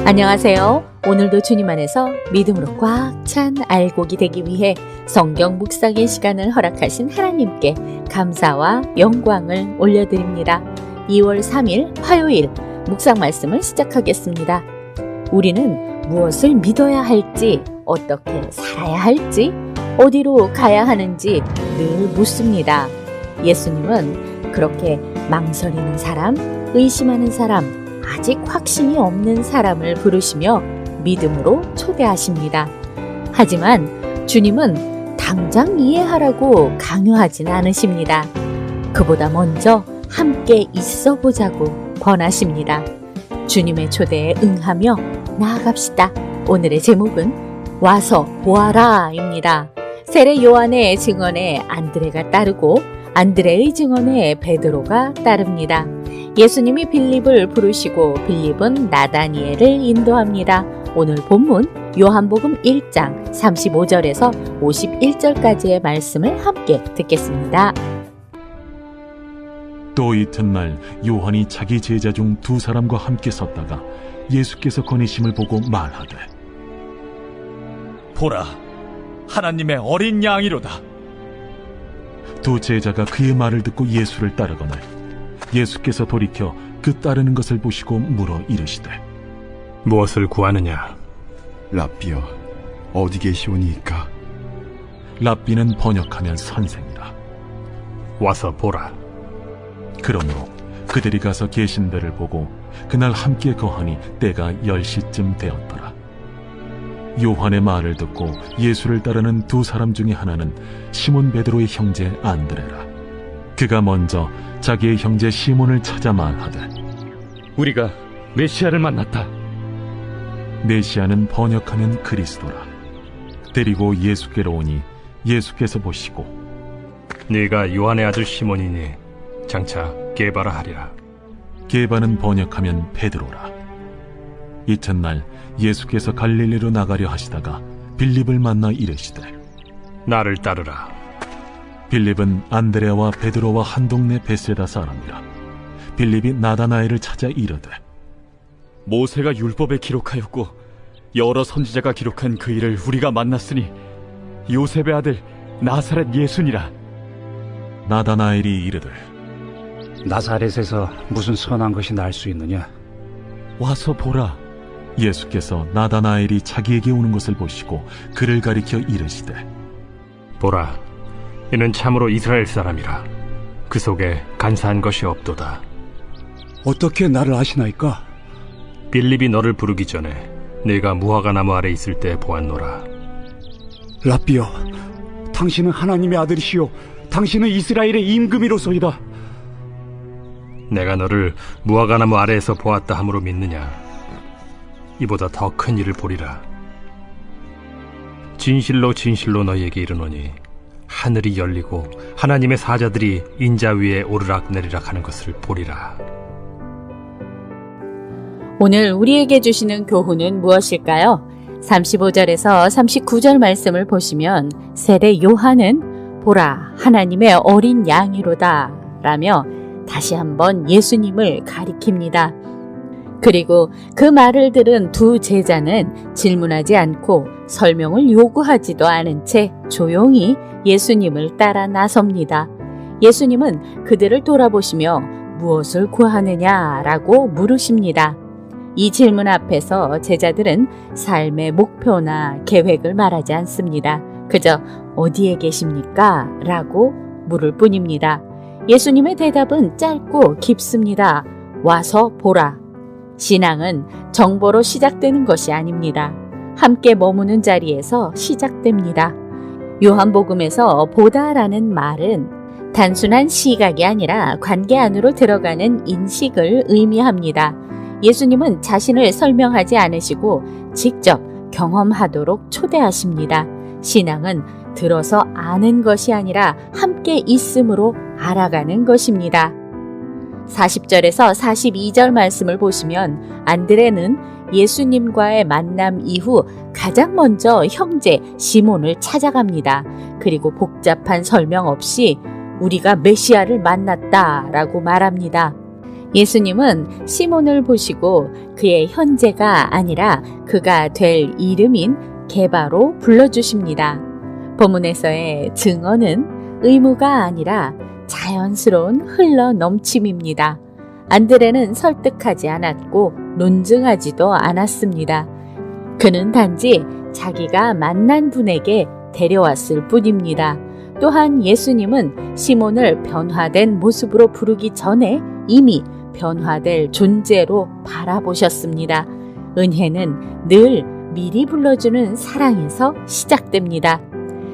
안녕하세요. 오늘도 주님 안에서 믿음으로 꽉 찬 알곡이 되기 위해 성경 묵상의 시간을 허락하신 하나님께 감사와 영광을 올려드립니다. 2월 3일 화요일 묵상 말씀을 시작하겠습니다. 우리는 무엇을 믿어야 할지, 어떻게 살아야 할지, 어디로 가야 하는지 늘 묻습니다. 예수님은 그렇게 망설이는 사람, 의심하는 사람, 아직 확신이 없는 사람을 부르시며 믿음으로 초대하십니다. 하지만 주님은 당장 이해하라고 강요하진 않으십니다. 그보다 먼저 함께 있어 보자고 권하십니다. 주님의 초대에 응하며 나아갑시다. 오늘의 제목은 와서 보아라입니다. 세례 요한의 증언에 안드레가 따르고 안드레의 증언에 베드로가 따릅니다. 예수님이 빌립을 부르시고 빌립은 나다니엘을 인도합니다. 오늘 본문 요한복음 1장 35절에서 51절까지의 말씀을 함께 듣겠습니다. 또 이튿날 요한이 자기 제자 중 두 사람과 함께 섰다가 예수께서 거니심을 보고 말하되 보라, 하나님의 어린 양이로다. 두 제자가 그의 말을 듣고 예수를 따르거늘 예수께서 돌이켜 그 따르는 것을 보시고 물어 이르시되 무엇을 구하느냐? 랍비여, 어디 계시오니이까? 랍비는 번역하면 선생이라. 와서 보라. 그러므로 그들이 가서 계신 데를 보고 그날 함께 거하니 때가 10시쯤 되었더라. 요한의 말을 듣고 예수를 따르는 두 사람 중에 하나는 시몬 베드로의 형제 안드레라. 그가 먼저 자기의 형제 시몬을 찾아 말하되 우리가 메시아를 만났다. 메시아는 번역하면 그리스도라. 데리고 예수께로 오니 예수께서 보시고 네가 요한의 아들 시몬이니 장차 게바라 하리라. 게바는 번역하면 베드로라. 이튿날 예수께서 갈릴리로 나가려 하시다가 빌립을 만나 이르시되 나를 따르라. 빌립은 안드레와 베드로와 한 동네 베세다 사람이라. 빌립이 나다나엘을 찾아 이르되 모세가 율법에 기록하였고 여러 선지자가 기록한 그 일을 우리가 만났으니 요셉의 아들 나사렛 예수니라. 나다나엘이 이르되 나사렛에서 무슨 선한 것이 날 수 있느냐? 와서 보라. 예수께서 나다나엘이 자기에게 오는 것을 보시고 그를 가리켜 이르시되 보라, 이는 참으로 이스라엘 사람이라. 그 속에 간사한 것이 없도다. 어떻게 나를 아시나이까? 빌립이 너를 부르기 전에 네가 무화과 나무 아래 있을 때 보았노라. 랍비여, 당신은 하나님의 아들이시오. 당신은 이스라엘의 임금이로소이다. 내가 너를 무화과 나무 아래에서 보았다 함으로 믿느냐? 이보다 더 큰 일을 보리라. 진실로 진실로 너희에게 이르노니 하늘이 열리고 하나님의 사자들이 인자 위에 오르락 내리락 하는 것을 보리라. 오늘 우리에게 주시는 교훈은 무엇일까요? 35절에서 39절 말씀을 보시면 세례 요한은 보라, 하나님의 어린 양이로다 라며 다시 한번 예수님을 가리킵니다. 그리고 그 말을 들은 두 제자는 질문하지 않고 설명을 요구하지도 않은 채 조용히 예수님을 따라 나섭니다. 예수님은 그들을 돌아보시며 무엇을 구하느냐라고 물으십니다. 이 질문 앞에서 제자들은 삶의 목표나 계획을 말하지 않습니다. 그저 어디에 계십니까? 라고 물을 뿐입니다. 예수님의 대답은 짧고 깊습니다. 와서 보라. 신앙은 정보로 시작되는 것이 아닙니다. 함께 머무는 자리에서 시작됩니다. 요한복음에서 보다라는 말은 단순한 시각이 아니라 관계 안으로 들어가는 인식을 의미합니다. 예수님은 자신을 설명하지 않으시고 직접 경험하도록 초대하십니다. 신앙은 들어서 아는 것이 아니라 함께 있음으로 알아가는 것입니다. 40절에서 42절 말씀을 보시면 안드레는 예수님과의 만남 이후 가장 먼저 형제 시몬을 찾아갑니다. 그리고 복잡한 설명 없이 우리가 메시아를 만났다라고 말합니다. 예수님은 시몬을 보시고 그의 현재가 아니라 그가 될 이름인 게바로 불러주십니다. 본문에서의 증언은 의무가 아니라 자연스러운 흘러 넘침입니다. 안드레는 설득하지 않았고 논증하지도 않았습니다. 그는 단지 자기가 만난 분에게 데려왔을 뿐입니다. 또한 예수님은 시몬을 변화된 모습으로 부르기 전에 이미 변화될 존재로 바라보셨습니다. 은혜는 늘 미리 불러주는 사랑에서 시작됩니다.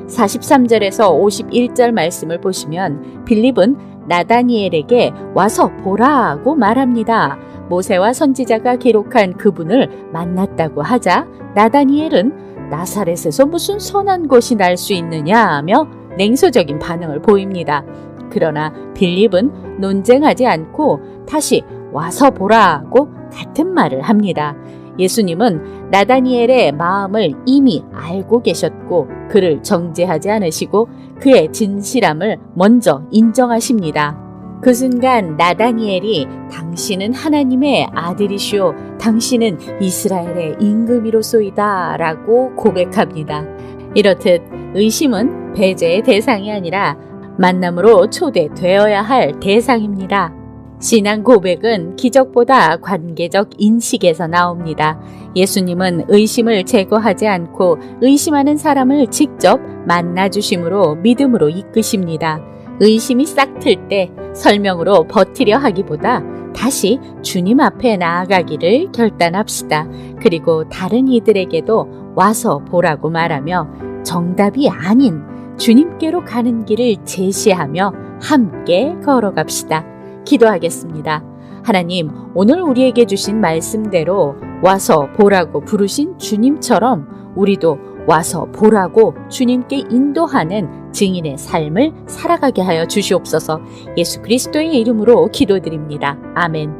43절에서 51절 말씀을 보시면 빌립은 나다니엘에게 와서 보라고 말합니다. 모세와 선지자가 기록한 그분을 만났다고 하자 나다니엘은 나사렛에서 무슨 선한 것이 날 수 있느냐 하며 냉소적인 반응을 보입니다. 그러나 빌립은 논쟁하지 않고 다시 와서 보라고 같은 말을 합니다. 예수님은 나다니엘의 마음을 이미 알고 계셨고 그를 정죄하지 않으시고 그의 진실함을 먼저 인정하십니다. 그 순간 나다니엘이 당신은 하나님의 아들이시오, 당신은 이스라엘의 임금이로소이다 라고 고백합니다. 이렇듯 의심은 배제의 대상이 아니라 만남으로 초대되어야 할 대상입니다. 신앙 고백은 기적보다 관계적 인식에서 나옵니다. 예수님은 의심을 제거하지 않고 의심하는 사람을 직접 만나주심으로 믿음으로 이끄십니다. 의심이 싹틀 때 설명으로 버티려 하기보다 다시 주님 앞에 나아가기를 결단합시다. 그리고 다른 이들에게도 와서 보라고 말하며 정답이 아닌 주님께로 가는 길을 제시하며 함께 걸어갑시다. 기도하겠습니다. 하나님, 오늘 우리에게 주신 말씀대로 와서 보라고 부르신 주님처럼 우리도 와서 보라고 주님께 인도하는 증인의 삶을 살아가게 하여 주시옵소서. 예수 그리스도의 이름으로 기도드립니다. 아멘.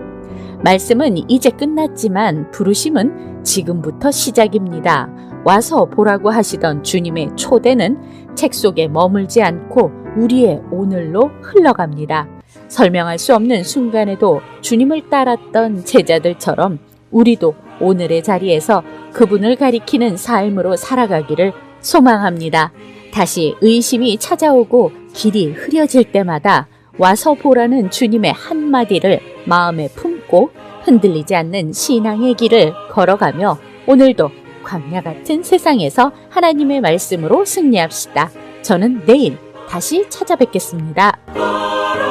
말씀은 이제 끝났지만 부르심은 지금부터 시작입니다. 와서 보라고 하시던 주님의 초대는 책 속에 머물지 않고 우리의 오늘로 흘러갑니다. 설명할 수 없는 순간에도 주님을 따랐던 제자들처럼 우리도 오늘의 자리에서 그분을 가리키는 삶으로 살아가기를 소망합니다. 다시 의심이 찾아오고 길이 흐려질 때마다 와서 보라는 주님의 한마디를 마음에 품고 흔들리지 않는 신앙의 길을 걸어가며 오늘도 광야 같은 세상에서 하나님의 말씀으로 승리합시다. 저는 내일 다시 찾아뵙겠습니다.